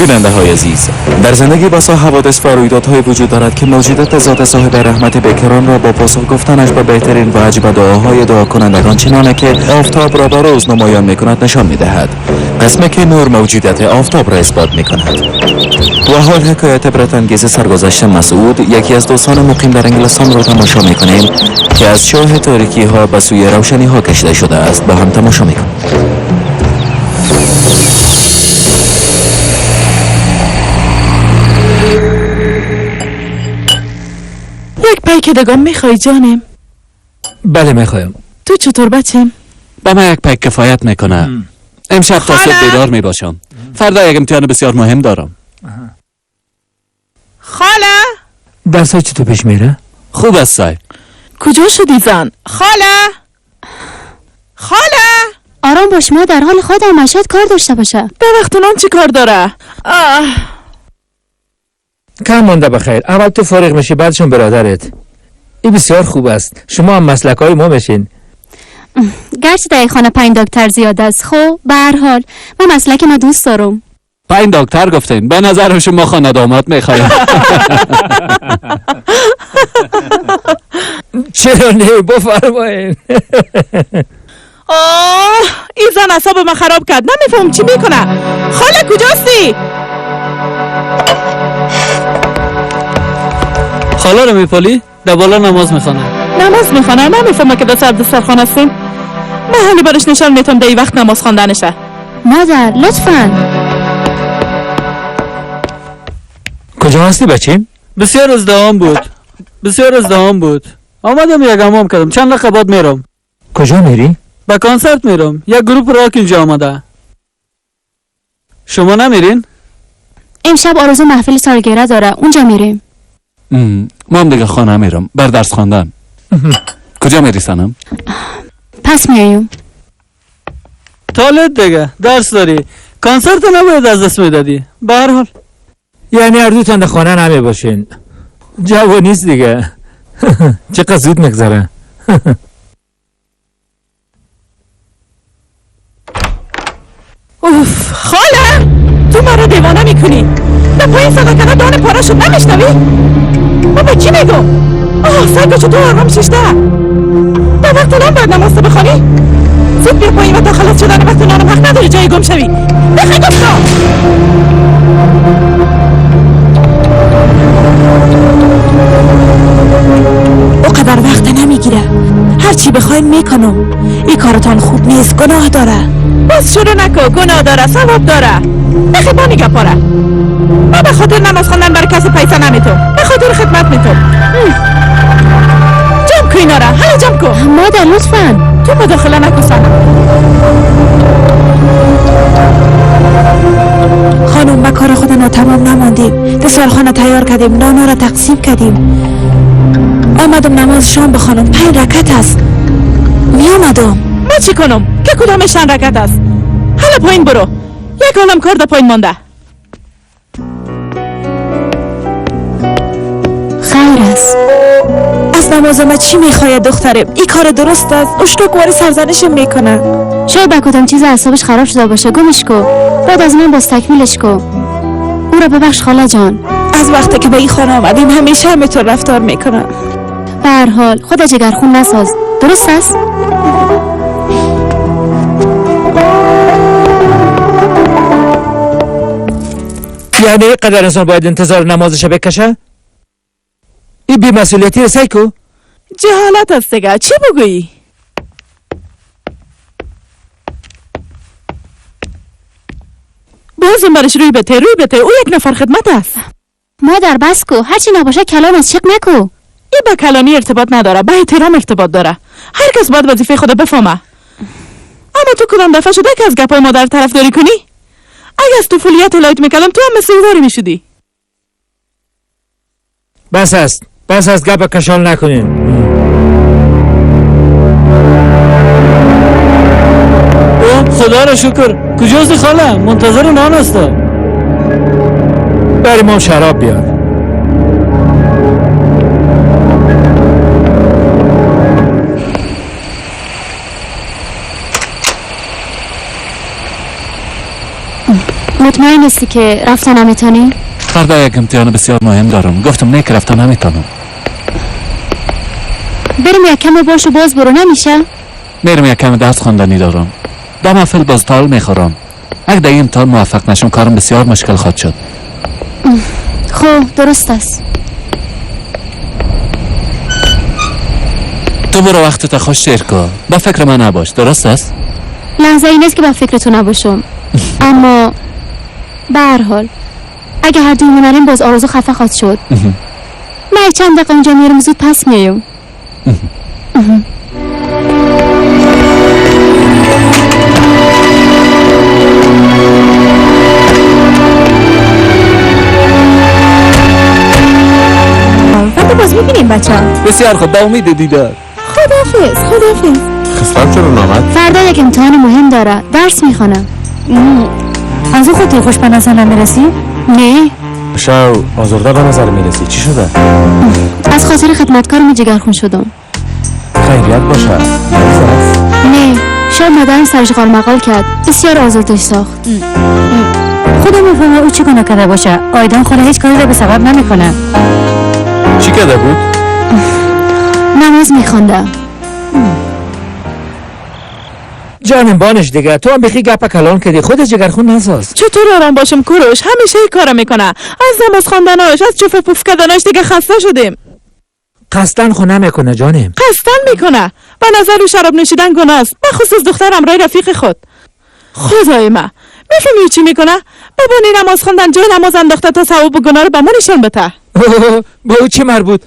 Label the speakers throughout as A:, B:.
A: بیننده های عزیز، در زندگی بسا حوادث و رویدادهای وجود دارد که موجودات ذات صاحب رحمت بکران را با پاسخ گفتنش به بهترین وجه و دعاهای دعا کنندگان چنانه که آفتاب را به روز نمایان میکند نشان میدهد. قسمی که نور موجودیت آفتاب را اثبات میکند. و حال حکایت عبرت انگیز سرگذشت مسعود، یکی از دوستان مقیم در انگلستان را تماشا میکنیم که از چاه تاریکی ها به سوی روشنی ها کشیده شده است. با هم تماشا میکنیم.
B: یک پیک دگان میخوای جانم؟
C: بله میخوایم.
B: تو چطور بچم؟
D: با من یک پیک کفایت میکنه. امشب تا صبح بیدار میباشم. فردا یک امتحان بسیار مهم دارم.
B: خاله
C: درسای چطور پیش میره؟
D: خوب است سای.
B: کجا شدی زن؟ خاله
E: آرام باش، ما در حال خودم شاید کار داشته باشه.
B: به وقت اونان چی کار داره؟
C: کم مونده بخیر. اول تو فارغ میشی بعدشون برادرت. این بسیار خوب است. شما هم مسلک های ما بشین.
E: گرچه در خانه 5 دکتر زیاد است، خب به هر حال من مسلک ما دوست دارم.
D: 5 دکتر گفتین؟ به نظر شما خانه داماد میخوایم.
C: چرا نه؟ بفرمایین.
B: این زن اعصاب من خراب کرد. نمیفهم چی میکنه. خاله کجاستی؟
D: خاله رو میپالی؟ در بالا نماز میخوانه.
B: نماز میخوانه؟ نمیفهمه که دسترخوان هستیم. من حالی برش نشان میتونم در این وقت نماز خواندنشه.
E: مادر لطفاً.
C: کجا هستی بچیم؟
D: بسیار ازدحام بود. آمدم یک حمام کردم. چند دقیقه بعد میرم.
C: کجا میری؟
D: به کنسرت میرم. یک گروپ راک اینجا آمده. شما نمیرین؟
E: امشب آرزو محفل سالگرد داره، اونجا میریم.
D: ما هم دیگه خانه میرم بر درس خواندن. کجا میری سنم؟
E: پس میایم.
D: تالت دیگه درس داری. کنسرت نباید از دست میدادی. به هر حال
C: یعنی هر دوتان در خانه نمی باشین. جوانیست دیگه. چقدر زود میگذره.
B: اوف خاله تو مرا دیوانه میکنی. به پایین صدا کنه دان پاره شد. نمیشنوی؟ من به کی میگم؟ سرگو چطور آرام ششته. به وقت نام باید نماز بخوانی. زود بیا پایین و تا خلاص شدن وقت نانم حق نداری جایی گم شوی. بخوای گفتم او قدر وقت نمیگیره. هرچی بخواین میکنم. این کارتان خوب نیست، گناه داره. بس شروع نکن. گناه داره، ثواب داره. بخی با میگه پاره. من به خاطر نماز خوندن برای کسی پیسه نمیتونم. به خاطر خدمت میتونم. جمع کن اینا را. حالا جمع کن.
E: مادر لطفاً.
B: تو مداخله نکن سنم. خانم به کار خود ناتمام نماندیم. دسترخوان تیار کردیم، نانا را تقسیم کردیم. آمدم نماز شام بخوانم. 5 رکعت است. می آمدم. من چی کنم؟ که کدامش 5 رکعت است؟ حالا پایین برو. یک عالم کار در پایین مانده.
E: خیر است.
B: از نماز ما چی میخواید دخترم؟ این کار درست است. اشتوکواری سرزنش میکنه.
E: شاید با کدام چیز اعصابش خراب شده باشه. گمش کو. بعد از من باز تکمیلش کو. او را ببخش خاله جان.
B: از وقتی که به این خانه آمدیم همیشه همینطور رفتار میکنه.
E: به هر حال خود جگرخون نساز. درست است؟
C: یعنی قدر انسان باید انتظار نمازش بکشه؟ این بی‌مسئولیتی رسای کو؟
B: جهالت است دیگه. چی بگویی؟ بازم برش روی بته. او یک نفر خدمت است.
E: مادر بس کو. هرچی نباشه کلام از شق نکو.
B: این با کلامی ارتباط نداره، با احترام ارتباط داره. هر کس باید وظیفه خود بفهمه. اما تو کدام دفعه شده که از گپای مادر طرفداری کنی؟ اگه از طفولیت لایت میکلم تو هم مثل اواری میشدی.
C: بس است گپ کشال نکنین.
D: خدا را شکر. کجاست خاله؟ منتظر نان است.
C: بریم هم شراب بیار.
E: مطمئن نیستی که رفتن نمیتونی؟
D: فردا یک امتحان بسیار مهم دارم. گفتم نه که رفتن نمیتونم.
E: بریم یک کم باش و باز برو نمیشه؟
D: میرم یک کم درس خواندنی دارم. دو محفل باز تال میخورم. اگه در این امتحان موفق نشم کارم بسیار مشکل خواهد شد.
E: خب درست است.
D: تو برو وقتت خوش سیر کن. با فکر من نباش. درست است؟
E: لحظه ای نیست که با فکر تو نباشم. اما به هر حال اگه هر دوی نریم باز آرزو خفه خواهد شد. من چند دقیقه اونجا میرم زود پس میایم.
B: فردا باز میبینیم بچه ها.
D: بسیار خوب. با امید دیدار.
B: خداحافظ.
A: خسرم چرا نامد؟
E: فردا یک امتحان مهم داره. درس میخوانم.
B: از اون خودت خوش به نظر نمیرسی؟
E: نه.
A: شو آزرده به نظر میرسی. چی شده؟
E: از خاطر خدمتکارم جگرخون شدم.
A: خیریت باشه.
E: نه. شاید مادرم سرش قال کرد. بسیار آزردش ساخت.
B: خودم میفهمم او چی گناه کرده باشه. آیدان خود هیچ کاری را به سبب نمیکنه.
A: چی کرده بود؟
E: نماز میخوانده.
C: جانم بانش دیگه، تو هم بخی گپ کلان کردی، خودت جگرخون نساز.
B: چطور آرام باشم کوروش؟ همیشه این کارا میکنه. از نماز خواندناش، از چوف پوف کردناش دیگه خسته شدیم.
C: قصدن خو نمیکنه جانم.
B: قصدن میکنه. به نظر شراب نوشیدن گناه است. بخصوص دختر همراه رفیق خود. خدای من، میفهمی چی میکنه؟ ببینی نماز خواندن جای نماز انداخته تا ثواب و گناه رو به ما نشان بده.
C: با او چی مربوط؟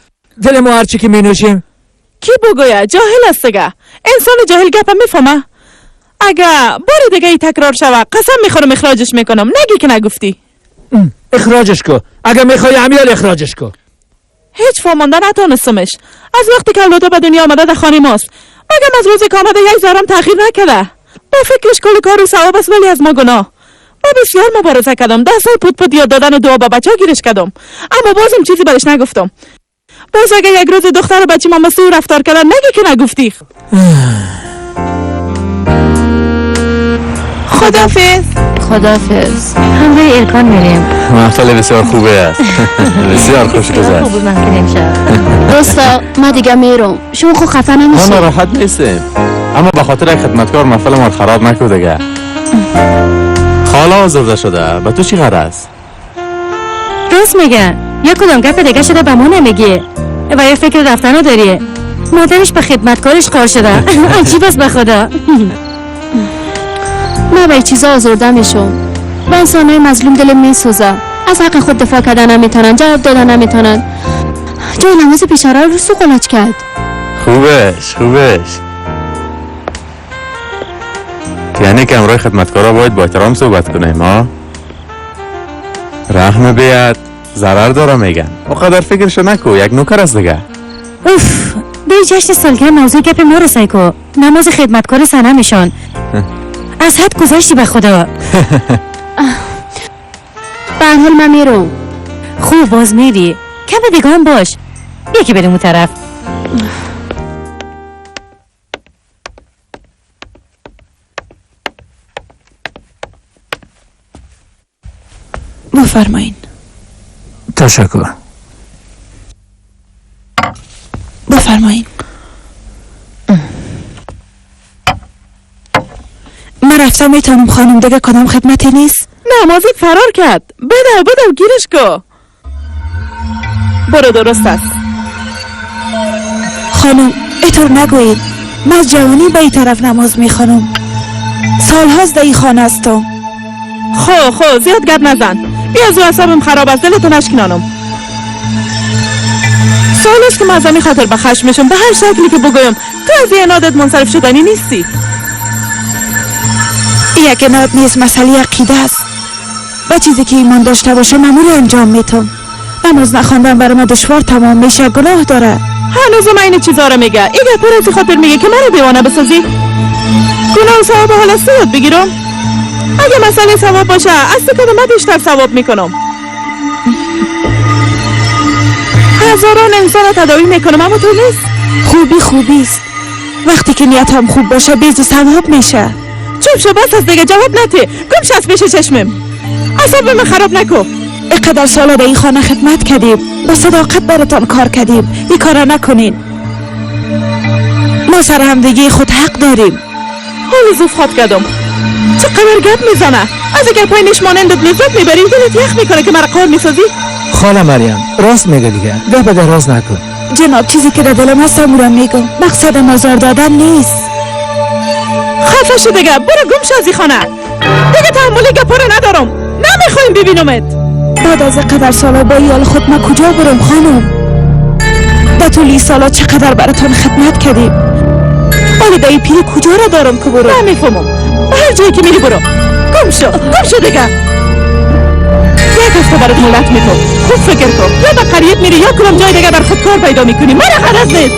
C: دل ما هرچی که مینوشیم.
B: کی بگویه؟ جاهل است دیگه. انسان جاهل گپ میفهمه. اگه بار دیگه ای تکرار شوه قسم میخورم اخراجش میکنم. نگی که نگفتی.
C: اخراجش کو. اگه میخوای امیال اخراجش کو.
B: هیچ فهمانده نتونستمش. از وقتی که اولادو به دنیا آمده در خانه ماست. مگم از روزی که آمده یک ذرم تغییر نکرده. با فکرش کل کار و ثواب است ولی از ما گناه. ما بسیار مبارزه کردم. دست پود پود یاد دادن و دعا با بچه ها گیرش کردم. اما بازم چیزی برش نگفتم. باز اگه یک روز دختر و بچه ما مثل او رفتار کردن نگی که نگفتی. خداحافظ.
E: خداحافظ.
B: همراه ارکان میریم.
A: محفل بسیار خوبه است. بسیار خوش گذشت.
B: خوب ممکن امشب.
E: دوستا ما دیگه میرم. شما خود خفه
A: ما
E: نمیشید؟
A: ناراحت نیستیم، اما به خاطر یک خدمتکار محفل ما خراب نکن دیگه. خاله آزرده شده. به تو چی غرض؟
B: راست میگه. یک کدام گپ دیگه شده به ما نمیگی و یه فکر رفتنو داری. مادرش به خدمتکارش کار شده. عجیب است به خدا.
E: من به چیزا آزرده میشم. به انسانای مظلوم دلم میسوزه. از حق خود دفاع کردن نمیتونن، جواب دادن نمیتونن. جای نماز بیچاره رو سو قلج کرد.
A: خوبش. یعنی که امروی خدمتکارا باید با احترام صحبت کنیم ها؟ رحم بیاد ضرر داره میگن. اقدر فکرشو نکو، یک نوکر است دیگه.
B: اوف. به جشن سالگرد موضوع گپ ما رسای کو. نماز خدمتکار سنمشان. از حد گذشتی به خدا.
E: به هر حال من میرم.
B: خوب باز میری. کم دیگه هم باش. یکی بریم اون طرف. بفرمایین.
C: تشکر.
B: بفرمایین. من رفتم میتونم خانم دیگه کدام خدمتی نیست؟ نمازی فرار کرد. بده گیرش کو. برو درست است. خانم اینطور نگویید. من از جوانی به این طرف نماز میخوانم. سالهاست در این خانه هستم. خو زیاد گپ نزن. بیا زو حسابم خراب است. دلتو نشکنانم. سالش که مزمی خاطر به خشمشم به هر شکلی که بگویم تو از این عادت منصرف شدنی نیستی. یک اناد نیست، مسئله عقیده است. با چیزی که ایمان داشته باشه معمولی انجام میتم. نماز نخواندن برای ما دشوار تمام میشه. گناه داره. هنوزم این چیزا رو میگه. ایگه پر از خاطر میگه که منو دیوانه بسازی. گناه و ثواب حالا سیاد بگیرم. اگه مسئله ثواب باشه از تو کدوم بیشتر ثواب میکنم. هزاران انسان رو تداوی میکنم اما تو نیست. خوبی است. وقتی که نیت هم خوب باشه بیز و ثواب میشه. چوب شو بس از دیگه جواب نده. گم شست پیش چشمم. اصاب من خراب نکو. اینقدر سالا در این خانه خدمت کردیم، با صداقت براتان کار کردیم، این کارا نکنین. ما سر همدیگه خود حق داریم. حالی زوف خود کردم چقدر گپ میزنه. از اگر پایینش مانندت لذت میبری دلت یخ میکنه که مرا قار میسازی.
C: خاله مریم راست میگه دیگه، ده به راست نکن.
B: جناب چیزی که در دلم هست امورم میگم، مقصدم آزار دادن نیست. خفه شو دیگه، برو گم شو از این خانه. دیگه تحمل گپا رو ندارم، نمیخوایم ببینمت. بعد از قدر سالا با یال خود ما کجا برم خانم؟ در طول این سالا چقدر براتون خدمت کردیم. ولی در این پیر کجا را دارم که برو؟ نمیفهمم. هر جایی که میری برو. گم شو دیگه. یک هفته برات مولت میتو، خوب فکر کن. یا به قریب میری یا کدام جای دیگه بر خود کار پیدا میکنی. من غرض نیست.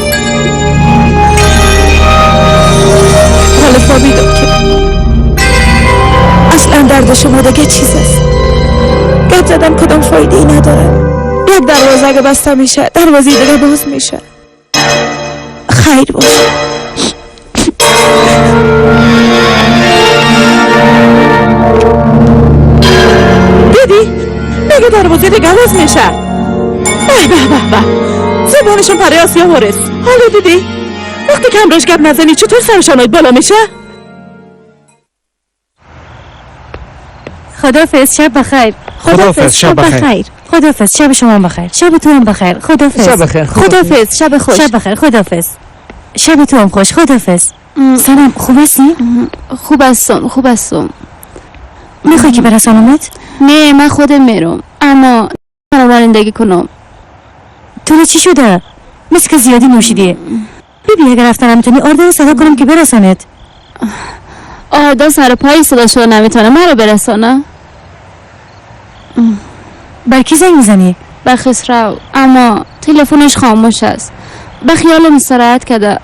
B: حالا فهمیدم که اصلا درد شما دیگه چیز است. گپ زدن کدام فایده ای نداره. یک دروازه اگه بسته میشه دروازه دیگه باز میشه. خیر باشه. دیدی؟ میگه دروازه دیگه باز میشه. ای به به به، زبانشون پره آسیا هورس. حالا دیدی؟ وقتی که همراش گپ نزنی چطور سرشان آید بالا میشه؟
F: خداحافظ، شب بخیر.
C: خداحافظ، شب بخیر.
F: خداحافظ، شب شما بخیر. شب تو هم بخیر. خداحافظ.
C: شب بخیر.
F: خداحافظ، شب خوش. شب بخیر. خداحافظ. شب تو هم خوش. خداحافظ. سلام، خوب هستی؟
E: خوب هستم.
F: میخوای که برسانمت؟
E: نه من خودم میرم، اما رانندگی کنم.
F: تو چی شده؟ مثل که زیادی نوشیدی. ببین اگر رفتن نمیتونی آردا صدا کنم که برسانت.
E: آردا سر پای صدا شو نمیتونه مرا برسانه.
F: بر کی زنگ میزنی؟
E: به خسرو، اما تلفنش خاموش است. به خیالم استراحت کرده.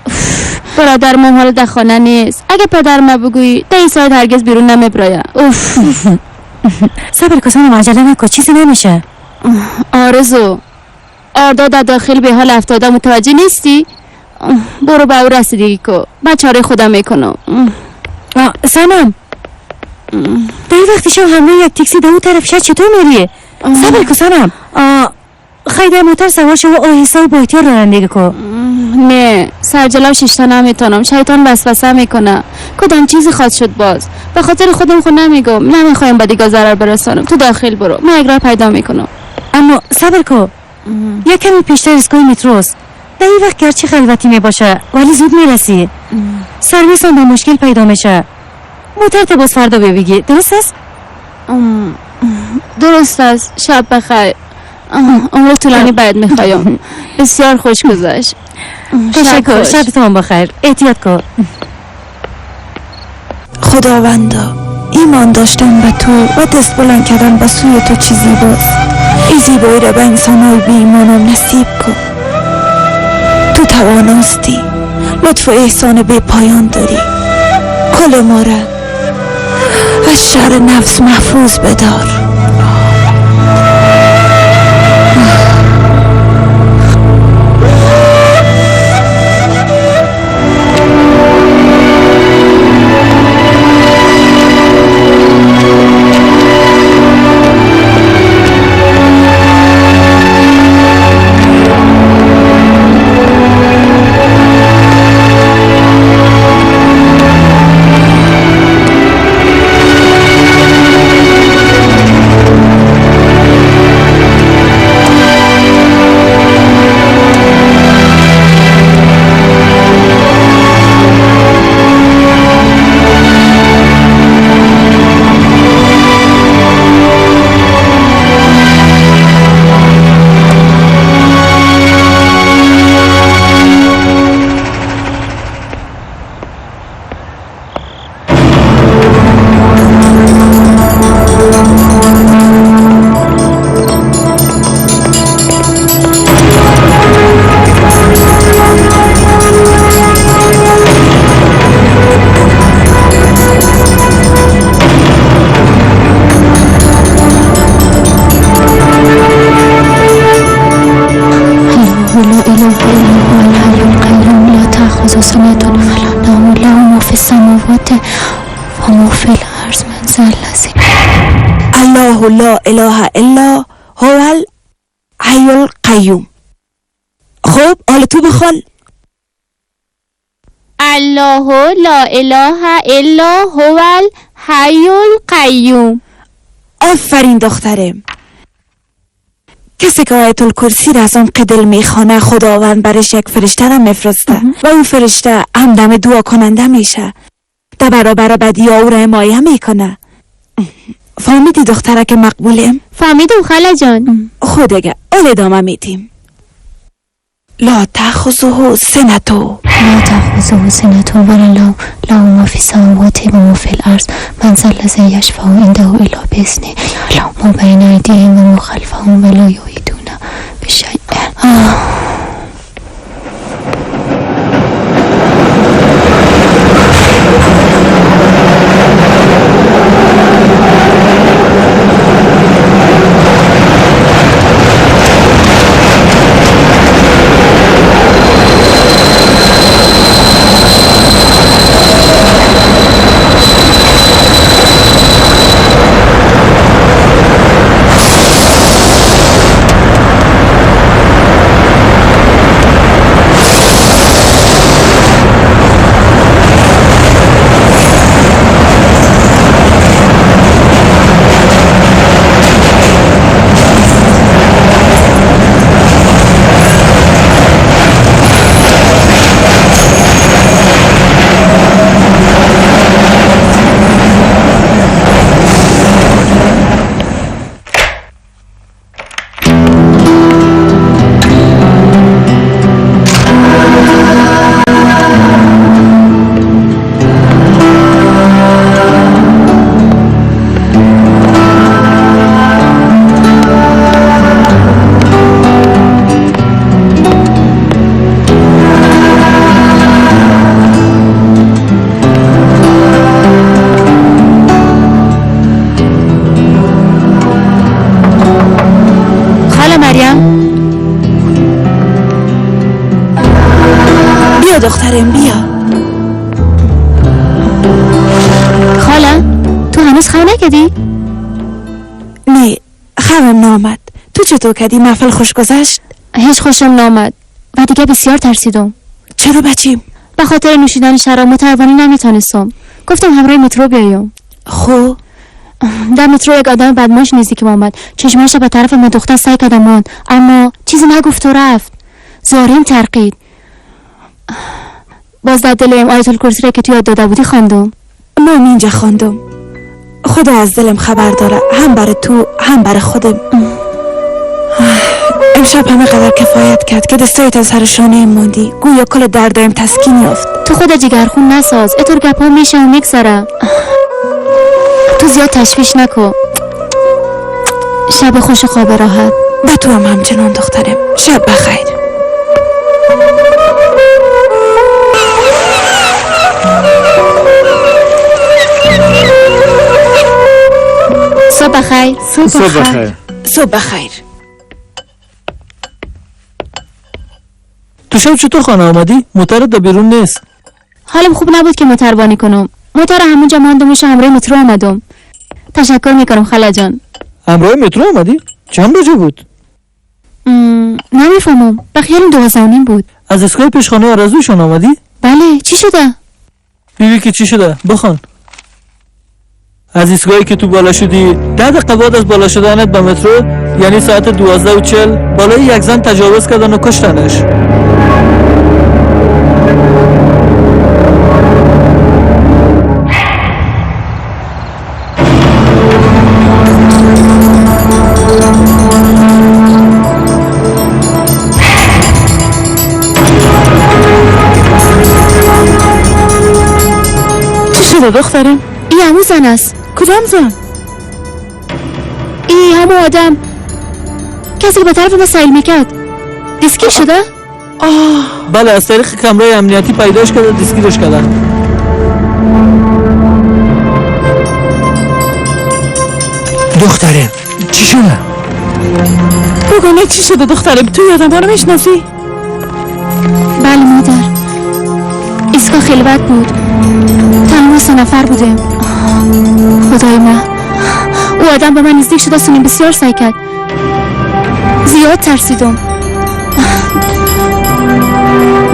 E: برادر من حال در خانه نیست. اگه پدر ما بگویی در این ساعت هرگز بیرون نمیبراید.
F: صبر کن، عجله نکن، چیزی نمیشه.
E: آرزو، آردا در داخل به حال افتاده متوجه نیستی؟ برو به او رسیدگی کن، من چاره خودم میکنم.
F: سنم در این وقتی شو همراه یک تاکسی در اون طرف شد چطور میری؟ صبر کن سنم، خیلی در موتر سوار شو و آهسته و با احتیاط رانندگی کن.
E: نه سرجلم ششتا نمیتونم، شیطان وسوسه میکنه. کدام چیزی خواست شد باز. به خاطر خودم خود نمیگم، نمیخوایم با دیگه ضرر برسانم. تو داخل برو، من یک راه پیدا میکنم.
F: اما صبر کن، یک کمی پیشتر ایستگاه متروست. در این وقت گرچه خلوتی میباشه ولی زود میرسی. سرویسان با مشکل پیدا میشه. موتر تو باز فردا ببیگی، درست است؟
E: درست است. شب بخیر. عمر طولانی باید میخوایم. بسیار خوش گذشت.
F: تشکر، شب تو هم بخیر. احتیاط کن.
B: خداوندا، ایمان داشتن به تو و دست بلند کردن به سوی تو چی زیباست. این زیبایی را به انسانهای بی ایمانم نصیب کن. تو تواناستی، لطف و احسان بی پایان داری. کل ما را از شر نفس محفوظ بدار. الله لا اله الا هو الحی القیوم. خب حالا تو بخوان.
E: الله لا اله الا هو الحی القیوم.
B: آفرین دخترم. کسی که آیت الکرسی را از اون قدل میخوانه خداوند برش یک فرشته را میفرسته و اون فرشته همدم دعا کننده میشه، در برابر بدی ها او را حمایه میکنه. فهمیدی دختره که مقبولیم؟
E: فهمیدم خاله جان.
B: خود اگه اول ادامه میدیم. لا تأخذه سنة
E: لا تأخذه سنة ولا نوم له ما في السماوات وما في الأرض من ذا الذي يشفع عنده إلا بإذنه يعلم ما بين أيديهم وما خلفهم ولا يحيطون بشيء.
B: دخترم بیا.
E: خاله تو هنوز خواهی نکردی؟
B: نه خوابم نامد. تو چطور کردی؟ محفل خوش گذشت؟
E: هیچ خوشم نامد و دیگه بسیار ترسیدم.
B: چرا بچیم؟
E: به خاطر نوشیدن شراب متعاونی نمیتونستم. گفتم همراه مترو بیایم.
B: خب
E: در مترو یک آدم بدماش نزدیکم آمد. چشماش به طرف ما دختر سعی کردم ماند اما چیزی نگفت و رفت. زاریم ترقید. باز در دلم آیت الکرسی را که تو یاد داده بودی خواندم.
B: من اینجا خواندم. خدا از دلم خبر داره، هم برای تو هم برای خودم. امشب همه قدر کفایت کرد که دستایت از سر شانه موندی. گویا کل دردایم تسکین یافت.
E: تو خود جگرخون نساز. اتور گپا میشه و میگذره. تو زیاد تشویش نکن. شب خوش خواب راحت.
B: به تو هم همچنان دخترم. شب بخیر.
E: صبح بخیر.
C: صبح بخیر.
B: صبح بخیر.
C: تو شب چطور خانه آمدی؟ موترت در بیرون نیست.
E: حالم خوب نبود که موتربانی کنم. موتر همونجا ماندمش همراه مترو آمدم. تشکر میکنم خاله جان.
C: همراه مترو آمدی؟ چند بجه بود؟
E: نمیفهمم. بخیالم 12:30 بود.
C: از اسکای پیشخانه آرزوشان آمدی؟
E: بله. چی شده؟
C: بیبی که چی شده؟ بخوان. از ایستگاهی که تو بالا شدی 10 دقیقه بعد از بالا شدنت به مترو یعنی ساعت 12:40 بالای یک زن تجاوز کردن و کشتنش.
B: چی شده دخترم؟
E: این همون زن است.
B: کدام زن؟
E: این همون آدم کسی که به طرف ما سیل میکرد. دیسکیر شده؟
C: بله از طریق کامرای امنیتی پیداش کرده دیسکیرش کردن. دختره چی شده؟
B: بگونه چی شده دخترم؟ تو یادم رو میشناسی؟
E: بله مادر. ایستگاه خلوت بود. تنها 3 نفر بودیم. خدای من او آدم به من نزدیک شد و سونیم بسیار سعی کرد. زیاد ترسیدم.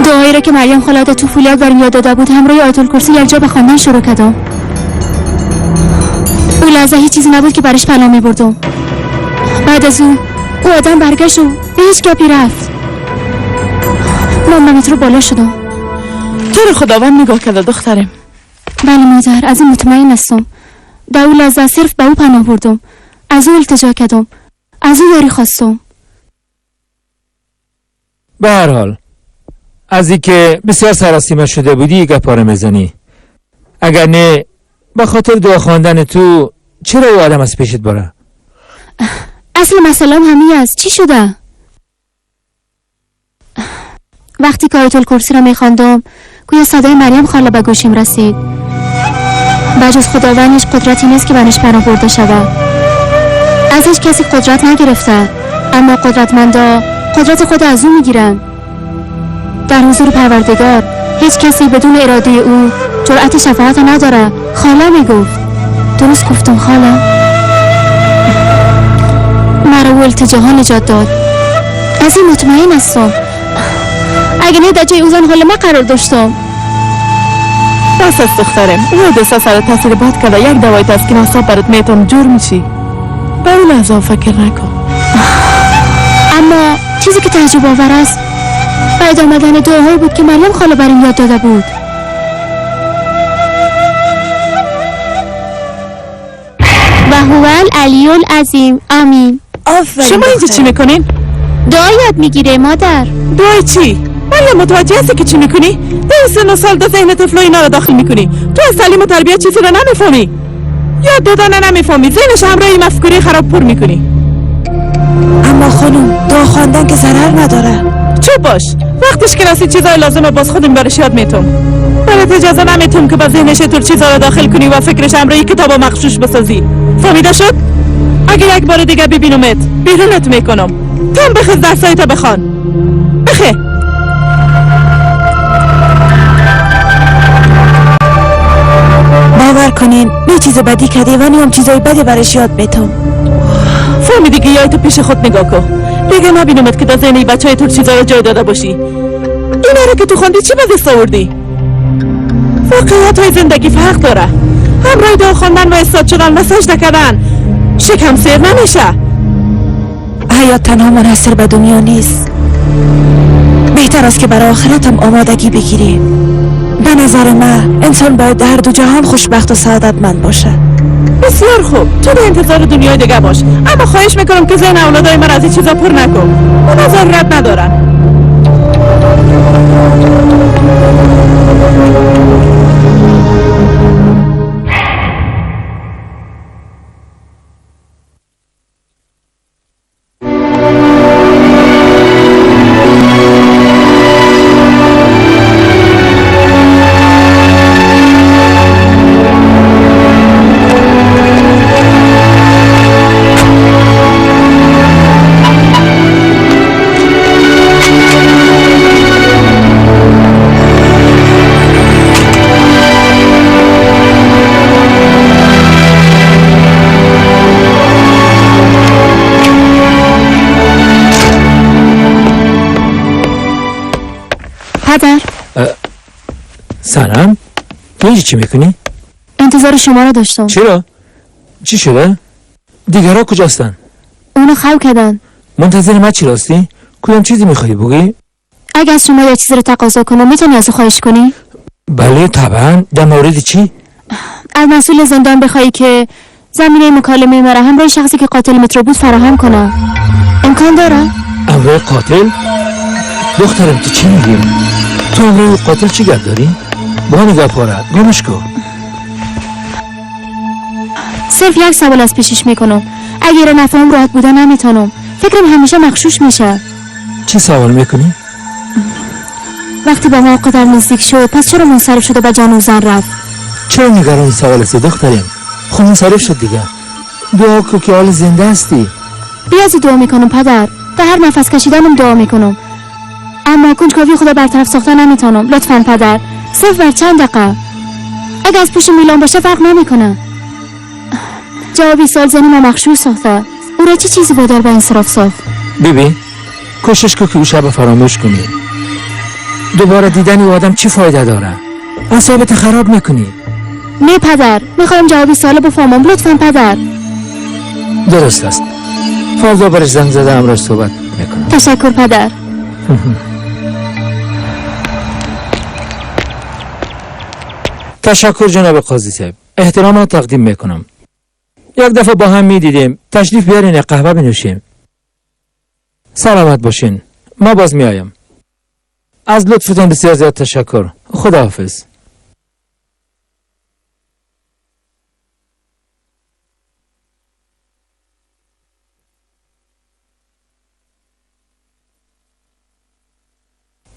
E: دعایی را که مریم خاله در طفولیت برام یاد داده بود همراه آیت الکرسی یک جا به خواندن شروع کردم. او لحظه هیچ چیزی نبود که برش پناه می‌بردم. بعد از او آدم برگشت و به هیچ گپی رفت. من به مترو بالا شدم.
B: تو رو خداوند نگاه کرده دخترم.
E: بله مادر، از این مطمئن هستم. در اون لحظه صرف به او پناه بردم، از او التجا کردم، از او یاری خواستم.
G: به هر حال از اینکه بسیار سراسیمه شده بودی گپاره میزنی. اگر نه به خاطر دعا خواندن تو چرا او آدم از پیشت بره؟
E: اصل مسئله همین است. چی شده؟ وقتی که آیت الکرسی را میخواندم گویا صدای مریم خاله به گوشیم رسید. بجز خداوندش قدرتی نیست که بنش پناه برده شود. از هیچ کسی قدرت نگرفته، اما قدرتمندا قدرت خود از او میگیرن. در حضور پروردگار هیچ کسی بدون اراده او جرأت شفاعت نداره. خاله میگفت. درست گفتم خاله؟ مرا او التجاها نجات داد. از این مطمئن هستم. اگه نه در جای او زن حال ما قرار داشتم.
B: بس از دخترم. این حادثه سر تاثیر باد کرده یک دوای تسکین اعصاب برات میتون جور میشی. به اون لحظه فکر نکن.
E: اما چیزی که تعجب آور است باید آمدن دعاهایی بود که مریم خاله برام یاد داده بود. و هو العلی العظیم. آمین.
B: شما اینجا چی میکنین؟
E: دعا یاد میگیره مادر.
B: دعای چی؟ مریم متوجه هستی که چی میکنی؟ در 3 سال در ذهن طفل اینا رو داخل میکنی. تو از تعلیم و تربیت چیزی رو نمیفهمی. یاد دادن نمیفهمی. ذهنش همراه این مفکوری خراب پر میکنی.
H: اما خانم دعا خواندن که ضرر نداره.
B: چوب باش. وقتش که رسید چیزای لازمه باز خودم برش یاد میتونم. برات اجازه نمیتونم که با ذهنش طور چیزا رو داخل کنی و فکرش همراه کتاب و مغشوش بسازی. فهمیده شد؟ اگه یک بار دیگه ببینمت بیرونت میکنم. تو هم بخز درسایتو بخوان. بخه.
H: باور کنین نه چیز بدی کرده و نه هم چیزای بدی برش یاد میتونم.
B: فهمیدی که یای تو پیش خود نگاه کن. دیگه نبینمت که در ذهن بچهای طور چیزا رو جای داده باشی. اینا رو که تو خوندی چی به دست آوردی؟ واقعیت های زندگی فرق داره. همراه دعا خواندن و استاد شدن و سجده کردن شکم سیر نمیشه.
H: حیات تنها منحصر به دنیا نیست. بهتر است که برای آخرت هم آمادگی بگیری. به نظر من انسان باید در هر دو جهان خوشبخت و سعادتمند باشه.
B: بسیار خوب. تو به انتظار دنیای دیگه باش، اما خواهش میکنم که ذهن اولادای من از این چیزا پر نکن. اونا ضرورت ندارن.
E: پدر
G: سلام. تو اینجا چی میکنی؟
E: انتظار شما را داشتم.
G: چرا؟ چی شده؟ دیگرها کجاستن؟
E: اونو خو کردن.
G: منتظر من چی راستی؟ کدام چیزی میخوایی بگی؟
E: اگه از شما یه چیزی رو تقاضا کنم میتونی از او خواهش کنی؟
G: بله طبعا. در مورد چی؟
E: از مسئول زندان بخوایی که زمینه مکالمه مرا همراه شخصی که قاتل مترو بود فراهم کنه. امکان داره؟
G: امرای قاتل؟ دخترم تو چی میگی؟ تو امرای قاتل چی گرد داری؟ با نگاه پاره گمش کن.
E: صرف یک سوال از پیشش میکنم. اگه را نفهم راحت بودن نمیتونم. فکرم همیشه مخشوش میشه.
G: چی سوال میکنی؟
E: وقتی با ما قدر نزدیک شد پس چرا منصرف شد و به جان و زن رفت؟
G: چرا نگران سوال هستی دخترم؟ خب منصرف شد دیگه. دعا کن که حال زنده هستی.
E: بیازی دعا میکنم پدر. در هر نفس کشیدنم دعا میکنم. اما کنجکاوی خدا برطرف ساختن نمیتونم. لطفاً پدر صرف بر چند دقیقه. اگه از پوش میلان باشه فرق نمیکنه. جوابی سال زنی ما مخشوع ساخته. او را چه چیزی وادار به انصراف ساخت؟
G: ببین کوشش کن که او شب فراموش کنی. دوباره دیدن او آدم چی فایده داره؟ اعصابت خراب میکنی.
E: نه پدر، میخوایم جوابی سال بفهمم لطفا پدر.
G: درست است. فردا برش زنگ زده امروز صحبت میکنم.
E: تشکر پدر.
G: تشکر جناب قاضی صاحب. احترامات تقدیم میکنم. یک دفعه با هم میدیدیم. تشریف بیارین قهوه بنوشیم. سلامت باشین. ما باز میایم. از لطفتون بسیار زیاد تشکر. خداحافظ.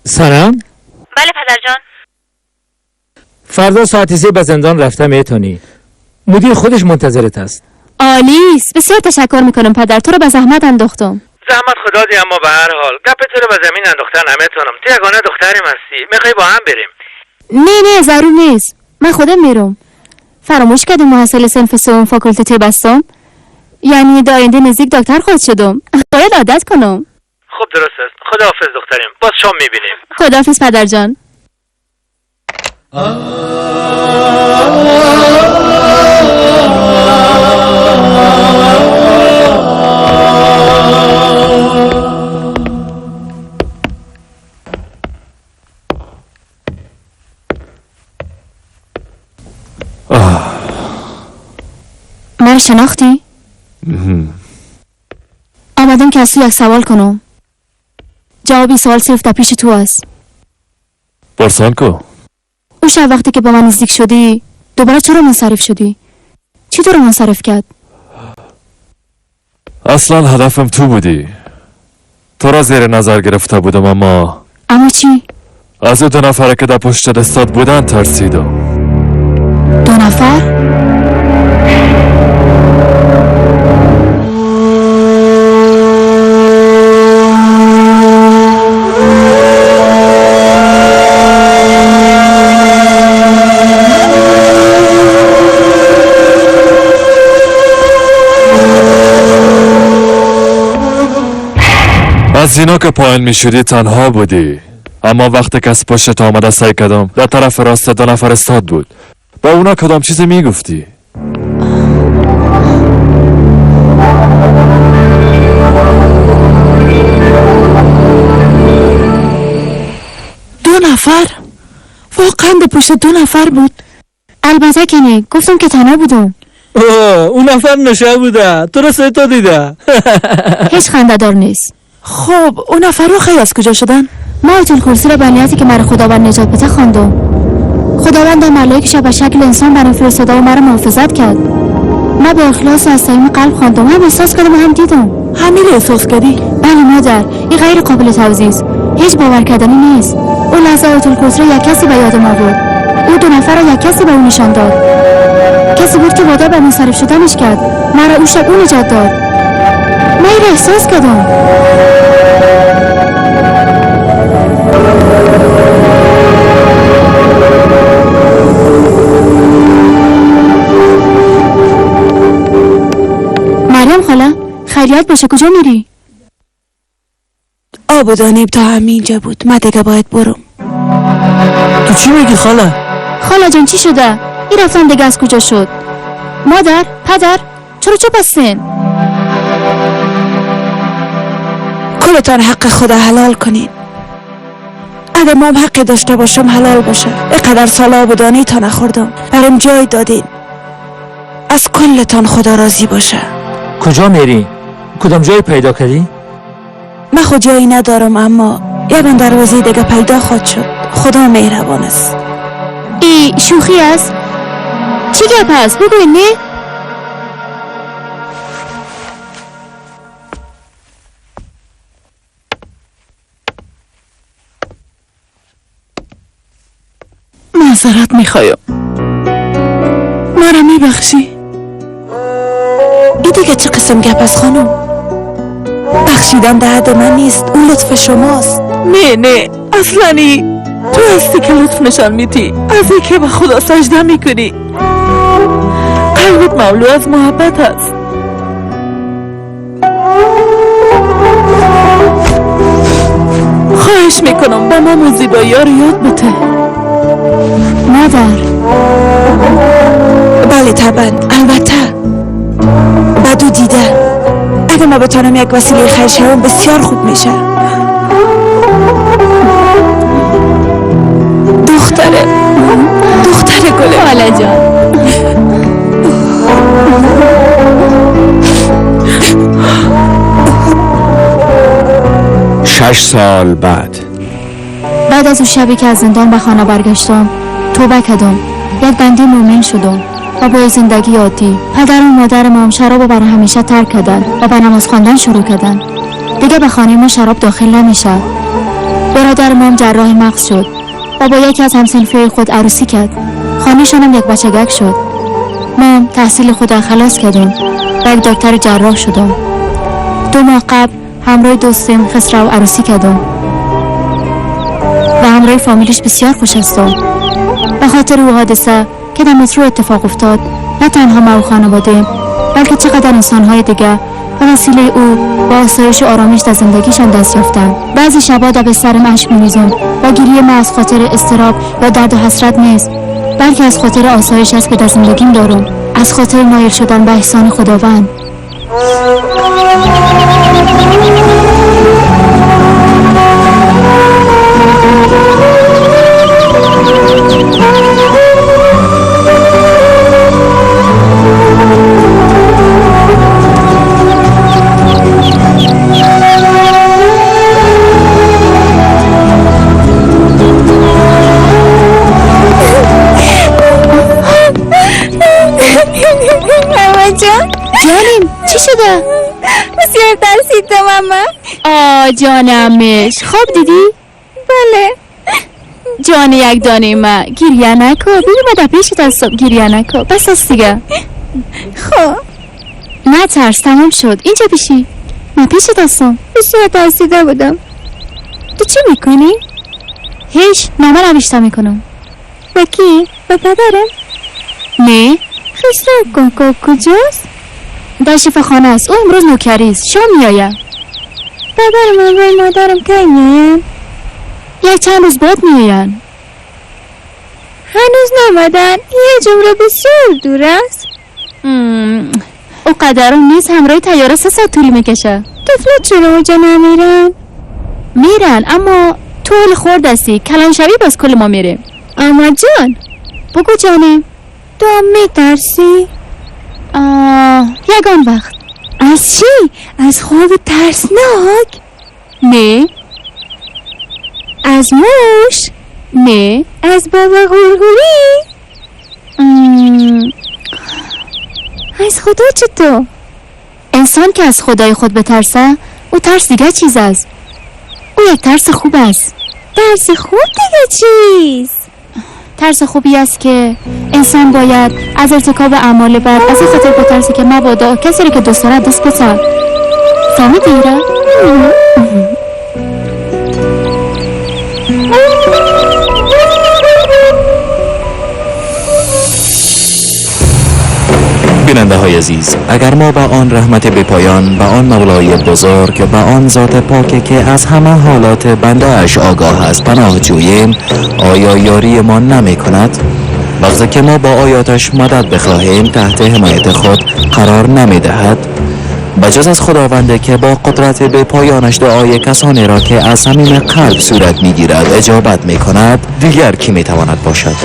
G: سلام.
F: بله پدرجان.
G: فردا ساعت 3 به زندان رفته میتونی. مدیر خودش منتظرت است.
E: آلیس، بسیار تشکر میکنم پدر. تو رو به زحمت انداختم.
I: زحمت خدا دی، اما به هر حال گپ تو رو به زمین انداختن نمیتونم. تو یگانه دختریم هستی. میخوای با هم بریم؟
E: نه ضرور نیست. من خودم میرم. فراموش کردم محصل صنف سوم فاکولته طب هستم. یعنی در آینده نزدیک دکتر خواهد شدم. باید عادت کنم.
I: خب درست است. خداحافظ دختریم. باز شام میبینیم.
E: خداحافظ پدر جان. مرا شناختی؟ آمدم که از تو یک سوال کنم. جوابی سوال صرف در پیش تو است.
A: پرسان کو.
E: او شب وقتی که با من نزدیک شدی دوباره چرا منصرف شدی؟ چی تو رو منصرف کرد؟
A: اصلا هدفم تو بودی. تو را زیر نظر گرفته بودم
E: اما چی؟
A: از 2 نفره که در پشت دستات بودن ترسیدم.
E: 2 نفر؟
A: از اینا که پایین می شدی تنها بودی. اما وقتی که از پشت آمده سعی کردم در طرف راست 2 نفر استاد بود. با اونا کدام چیزی می گفتی؟
H: دو نفر؟ واقعا به پشت 2 نفر بود؟
E: البته که نه، گفتم که تنها بودم.
C: اون نفر نشه بوده. تو رو 3 تا دیده.
E: هیچ خنده دار نیست.
H: خب اون نفر رو خیلی از کجا شدن؟
E: ما آیت الکرسی را به نیتی که مرا خداوند نجات بده خواندم. خداوند ملائکش به شکل انسان برام فرستاده و مرا محافظت کرد. من با اخلاص از صمیم قلب خواندم، هم احساس کردم و هم دیدم.
H: همین رو احساس کردی؟
E: بله مادر، این غیر قابل توضیح است. هیچ باور کردنی نیست. اون لحظه آیت الکرسی را یک کسی به یادم آورد. او 2 نفر را یک کسی به او نشان داد. کسی بود که وادار به منصرف شدنش کرد. مرا او شب او نجات داد. من این را احساس کردم. مریم خاله، خیریت باشه. کجا میری؟
H: آب و دانیب تا همینجا بود. من دیگه باید برم.
C: تو چی میگی خاله؟
E: خاله جان چی شده؟ این رفتن دیگه از کجا شد؟ مادر، پدر، چرا چوب هستین؟
H: کلتان حق خدا حلال کنین. اگر ما هم حقی داشته باشم حلال باشه. اینقدر سال آب و دانی تا نخوردم، برام جای دادین. از کلتان خدا راضی باشه.
G: کجا میری؟ کدام جایی پیدا کردی؟
H: من خود جایی ندارم، اما یکم دروازه دیگه پیدا خواهد شد. خدا مهربان است.
E: ای شوخی است؟ چی گپ است؟ بگوین نه؟
H: معذرت میخوایم. مرا میبخشی؟ این دیگه چه قسم گپ است خانم؟ بخشیدن در حد من نیست، اون لطف شماست.
B: نه اصلانی تو هستی که لطف نشان میدی. از این که به خدا سجده میکنی، قلب دلت مملو از محبت است. خواهش میکنم به من زیبایی ها رو یاد بده.
F: مادر
H: بله طبعا، البته بدو دیدن. اگه ما بتونم یک وسیله خرج کنم بسیار خوب میشه. دختره گله.
F: خاله جان
A: 6 سال بعد
E: از اون شبی که از زندان به خانه برگشتم توبه کردم، یک بنده مومن شدم و با زندگی عادی. پدر و مادر ما شراب برای همیشه ترک کردن و به نماز خواندن شروع کردن. دیگه به خانه ما شراب داخل نمیشه. برادر ما جراح مغز شد و با یکی از همسنفی خود عروسی کرد. خانه‌شان هم یک بچگک شد. ما تحصیل خود خلاص کردم و یک دکتر جراح شدم. 2 ماه قبل همراه دوستم خسرو عروسی کردم و همراه فامیلش بسیار خوش هستم. به خاطر او حادثه که در مترو اتفاق افتاد، نه تنها ما و خانواده بلکه چقدر انسان‌های دیگه به وسیله او با آسایش و آرامش در زندگیشان دست یافتند. بعضی شبا به سرم اشک می‌ریزم و گریه ما از خاطر اضطراب یا درد و حسرت نیست، بلکه از خاطر آسایش است که در زندگیم دارم، از خاطر نایل شدن به احسان خداوند. جانم چی شده؟
F: بسیار ترسیدم ماما.
E: جانمش خواب دیدی؟
F: بله.
E: جان یک دانه ما گریه نکن، ببین ما در پیشت هستم، گریه نکن، بس است دیگه.
F: خب
E: نه ترس، تمام شد، اینجا پیشی، من پیشت هستم.
F: بسیار ترسیده بودم.
E: تو چی میکنی؟ هیچ، نامه نوشته میکنم.
F: با کی؟ با پدرم؟
E: نه
F: خسرو کاکا کجاست؟
E: در شفاخانه است، او امروز نوکریست، شام میآید.
F: پدرم و مادرم کی میاین؟
E: یک چند روز بعد میآیند.
F: هنوز نمدن؟ یه جمله بسیار دور است.
E: او قدرم نیست، همراه طیاره 3 ساعت طول میکشه.
F: طفلت چرا اونجا نمیرن؟
E: میرن اما طول خورد هستی، کلان شبی بس کل ما میریم.
F: اما جان
E: بگو جانم.
F: تو هم میترسی؟
E: یگان وقت.
F: از چی؟ از خواب ترسناک؟
E: نه.
F: از موش؟
E: نه.
F: از بابا غورغوری؟ از خدا چطور؟
E: انسان که از خدای خود بترسه او ترس دیگه چیز است. او یک ترس خوب است.
F: ترس خوب دیگه چیز؟
E: ترس خوبی است که انسان باید از ارتکاب اعمال بد از این خاطر بترسه که مبادا کسی رو که دوست داره دست بزن. فهمیدی را؟
A: بیننده های عزیز، اگر ما به آن رحمت بپایان، به آن مولای بزرگ، به آن ذات پاکه که از همه حالات بنده اش آگاه است پناه جوییم، آیا یاری ما نمی کند؟ وقتی که ما با آیاتش مدد بخواهیم تحت حمایت خود قرار نمی دهد؟ بجز از خداونده که با قدرت به پایانش دعای کسانی را که از صمیم قلب صورت می گیرد اجابت می کند، دیگر کی می تواند باشد؟